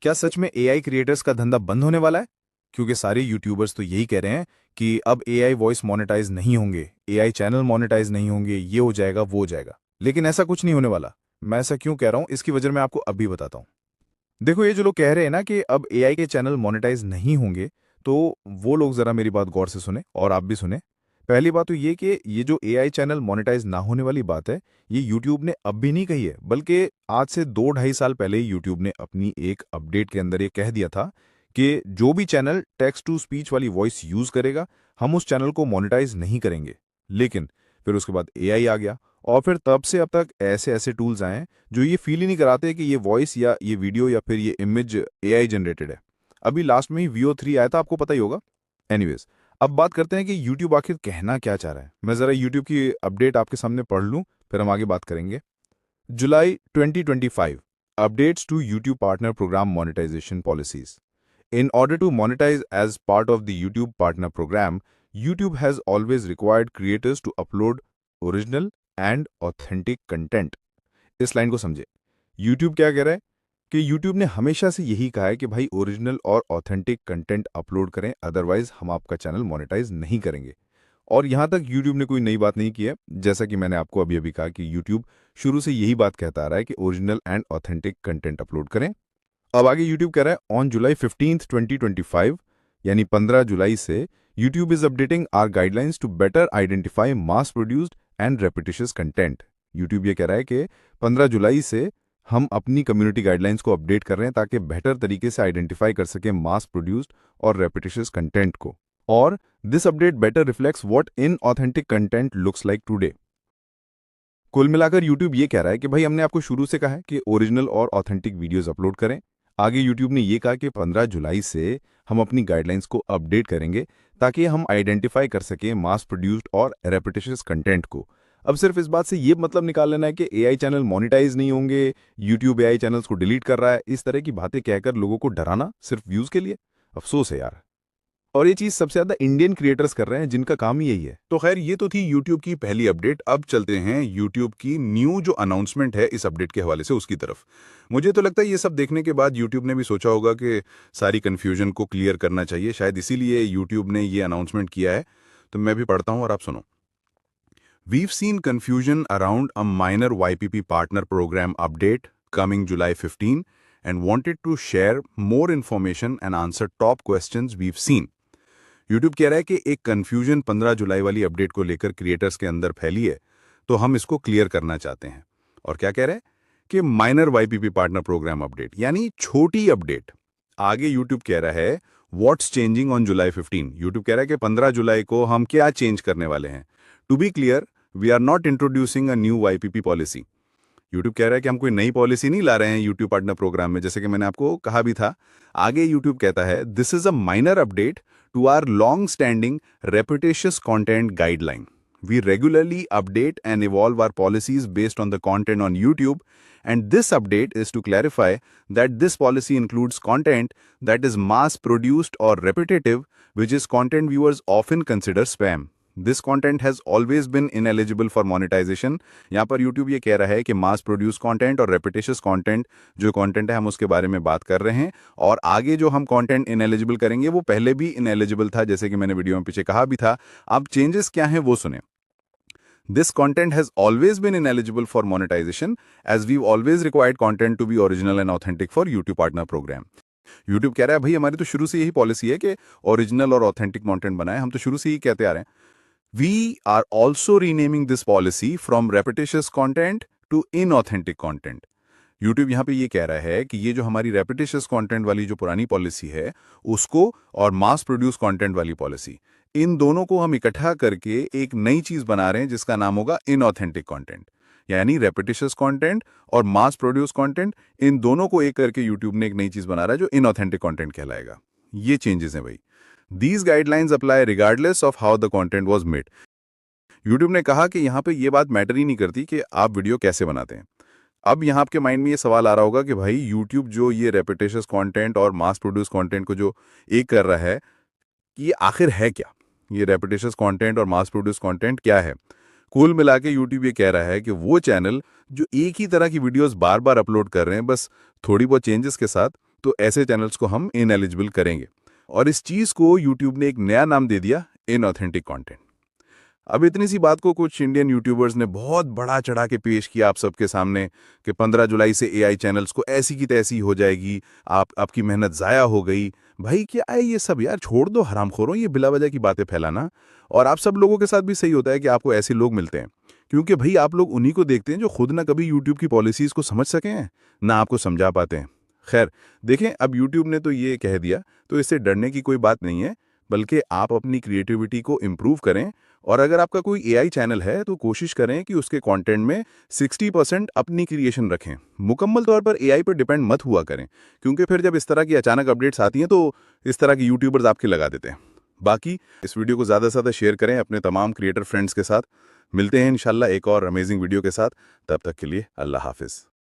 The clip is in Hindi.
क्या सच में एआई क्रिएटर्स का धंधा बंद होने वाला है? क्योंकि सारे यूट्यूबर्स तो यही कह रहे हैं कि अब एआई वॉइस मोनेटाइज नहीं होंगे, एआई चैनल मोनेटाइज नहीं होंगे, ये हो जाएगा, वो हो जाएगा। लेकिन ऐसा कुछ नहीं होने वाला। मैं ऐसा क्यों कह रहा हूँ, इसकी वजह मैं आपको अभी बताता हूँ। देखो, ये जो लोग कह रहे हैं ना कि अब एआई के चैनल मोनेटाइज नहीं होंगे, तो वो लोग ज़रा मेरी बात गौर से सुने और आप भी सुने। पहली बात तो ये कि ये जो एआई चैनल मोनेटाइज ना होने वाली बात है, ये यूट्यूब ने अब भी नहीं कही है, बल्कि आज से 2 ढाई साल पहले ही यूट्यूब ने अपनी एक अपडेट के अंदर ये कह दिया था कि जो भी चैनल टेक्स्ट टू स्पीच वाली वॉइस यूज़ करेगा, हम उस चैनल को मोनेटाइज नहीं करेंगे। लेकिन फिर उसके बाद एआई आ गया और फिर तब से अब तक ऐसे ऐसे टूल्स आए हैं जो ये फील ही नहीं कराते कि ये वॉइस या ये वीडियो या फिर ये इमेज एआई जनरेटेड है। अभी लास्ट में ही VO3 आया था, आपको पता ही होगा। एनीवेज, अब बात करते हैं कि यूट्यूब आखिर कहना क्या चाह रहा है। मैं ज़रा यूट्यूब की अपडेट आपके सामने पढ़ लूँ, फिर हम आगे बात करेंगे। July 2025 updates to YouTube partner program monetization policies. In order to monetize as part of the YouTube partner program, YouTube has always required creators to upload original and authentic content. इस लाइन को समझे। YouTube क्या कह रहा है कि YouTube ने हमेशा से यही कहा है कि भाई ओरिजिनल और ऑथेंटिक कंटेंट अपलोड करें, अदरवाइज हम आपका चैनल मोनेटाइज नहीं करेंगे। और यहाँ तक YouTube ने कोई नई बात नहीं की है। जैसा कि मैंने आपको अभी अभी कहा कि YouTube शुरू से यही बात कहता आ रहा है कि original and authentic content upload करें। अब आगे यूट्यूब कह रहा है ऑन जुलाई 15th 2025 यानी 15 जुलाई से YouTube is updating our guidelines to better identify mass produced and repetitious content. YouTube ये कह रहा है कि 15 जुलाई से हम अपनी कम्युनिटी गाइडलाइंस को अपडेट कर रहे हैं ताकि बेहतर तरीके से आइडेंटिफाई कर सकें मास प्रोड्यूस्ड और रेपिटिशियस कंटेंट को। और this update better reflects what inauthentic content looks like today. कुल मिलाकर यूट्यूब ये कह रहा है कि भाई हमने आपको शुरू से कहा है कि ओरिजिनल और ऑथेंटिक वीडियोस अपलोड करें। आगे यूट्यूब ने ये कहा कि 15 जुलाई से हम अपनी गाइडलाइंस को अपडेट करेंगे ताकि हम आइडेंटिफाई कर सकें मास प्रोड्यूस्ड और रेपिटिशियस कंटेंट को। अब सिर्फ इस बात से ये मतलब निकाल लेना है कि एआई चैनल मोनेटाइज नहीं होंगे, यूट्यूब एआई चैनल्स को डिलीट कर रहा है, इस तरह की बातें कहकर लोगों को डराना सिर्फ व्यूज के लिए। अफसोस है यार। और ये चीज सबसे ज्यादा इंडियन क्रिएटर्स कर रहे हैं जिनका काम ही यही है। तो खैर ये तो थी YouTube की पहली अपडेट। अब चलते हैं YouTube की न्यू जो अनाउंसमेंट है इस अपडेट के हवाले से उसकी तरफ। मुझे तो लगता है ये सब देखने के बाद YouTube ने भी सोचा होगा कि सारी कन्फ्यूजन को क्लियर करना चाहिए, शायद इसीलिए YouTube ने ये अनाउंसमेंट किया है। तो मैं भी पढ़ता हूँ और आप सुनो। We've seen confusion around a minor YPP partner program update coming July 15 and wanted to share more information and answer top questions we've seen. YouTube कह रहा है कि एक कन्फ्यूजन 15 जुलाई वाली अपडेट को लेकर क्रिएटर्स के अंदर फैली है, तो हम इसको क्लियर करना चाहते हैं। और क्या कह रहा है कि minor YPP partner program update यानी छोटी अपडेट। आगे यूट्यूब कह रहा है what's changing on July 15। YouTube कह रहा है कि 15 जुलाई को हम क्या चेंज करने वाले हैं। To be clear, we are not introducing a new YPP policy. YouTube कह रहा है कि हम कोई नई पॉलिसी नहीं ला रहे हैं यूट्यूब पार्टनर प्रोग्राम में, जैसे कि मैंने आपको कहा भी था। आगे यूट्यूब कहता है this is a minor update to our long-standing repetitious content guideline. We regularly update and evolve our policies based on the content on YouTube, and this update is to clarify that this policy includes content that is mass-produced or repetitive, which is content viewers often consider spam. This content has always been ineligible for monetization. यहाँ पर YouTube ये कह रहा है कि मास प्रोड्यूस कंटेंट और रेपिटेशियस कंटेंट जो कंटेंट है हम उसके बारे में बात कर रहे हैं, और आगे जो हम कंटेंट इनएलिजिबल करेंगे वो पहले भी इनएलिजिबल था, जैसे कि मैंने वीडियो में पीछे कहा भी था। अब चेंजेस क्या हैं वो सुने। This content has always been ineligible for monetization as we've always required content to be original and authentic for YouTube partner program. YouTube कह रहा है भाई हमारी तो शुरू से यही पॉलिसी है कि ओरिजिनल और ऑथेंटिक कंटेंट बनाए, हम तो शुरू से ही कहते आ रहे हैं। We are also renaming this policy from repetitious content to inauthentic content. YouTube यहाँ पे ये कह रहा है कि ये जो हमारी repetitious content वाली जो पुरानी पॉलिसी है उसको और mass produce content वाली पॉलिसी, इन दोनों को हम इकट्ठा करके एक नई चीज बना रहे हैं जिसका नाम होगा inauthentic content। यानी repetitious content और mass produce content, इन दोनों को एक करके YouTube ने एक नई चीज बना रहा है जो inauthentic content कहलाएगा। ये चेंजेस हैं भाई। These guidelines apply regardless of how the content was made. YouTube ने कहा कि यहाँ पे ये बात मैटर ही नहीं करती कि आप वीडियो कैसे बनाते हैं। अब यहाँ आपके माइंड में ये सवाल आ रहा होगा कि भाई YouTube जो ये रेपिटेशियस कंटेंट और मास प्रोड्यूस कंटेंट को जो एक कर रहा है, ये आखिर है क्या? ये रेपिटेशियस कंटेंट और मास प्रोड्यूस कंटेंट क्या है? कुल मिला के YouTube ये कह रहा है कि वो चैनल जो एक ही तरह की वीडियोस बार बार अपलोड कर रहे हैं बस थोड़ी बहुत चेंजेस के साथ, तो ऐसे चैनल्स को हम इनएलिजिबल करेंगे। और इस चीज़ को यूट्यूब ने एक नया नाम दे दिया, इनऑथेंटिक कंटेंट। अब इतनी सी बात को कुछ इंडियन यूट्यूबर्स ने बहुत बड़ा चढ़ा के पेश किया आप सबके सामने कि 15 जुलाई से एआई चैनल्स को ऐसी की तैसी हो जाएगी, आपकी मेहनत ज़ाया हो गई। भाई क्या है ये सब यार, छोड़ दो हरामखोरों ये बिला वजह की बातें फैलाना। और आप सब लोगों के साथ भी सही होता है कि आपको ऐसे लोग मिलते हैं, क्योंकि भाई आप लोग उन्हीं को देखते हैं जो खुद ना कभी यूट्यूब की पॉलिसीज़ को समझ सके हैं, ना आपको समझा पाते हैं। खैर देखें, अब यूट्यूब ने तो ये कह दिया, तो इससे डरने की कोई बात नहीं है, बल्कि आप अपनी क्रिएटिविटी को इम्प्रूव करें। और अगर आपका कोई एआई चैनल है तो कोशिश करें कि उसके कंटेंट में 60% अपनी क्रिएशन रखें। मुकम्मल तौर पर एआई पर डिपेंड मत हुआ करें, क्योंकि फिर जब इस तरह की अचानक अपडेट्स आती हैं तो इस तरह के यूट्यूबर्स आपके लगा देते हैं। बाकी इस वीडियो को ज़्यादा से ज़्यादा शेयर करें अपने तमाम क्रिएटर फ्रेंड्स के साथ। मिलते हैं इंशाल्लाह एक और अमेजिंग वीडियो के साथ। तब तक के लिए अल्लाह हाफिज़।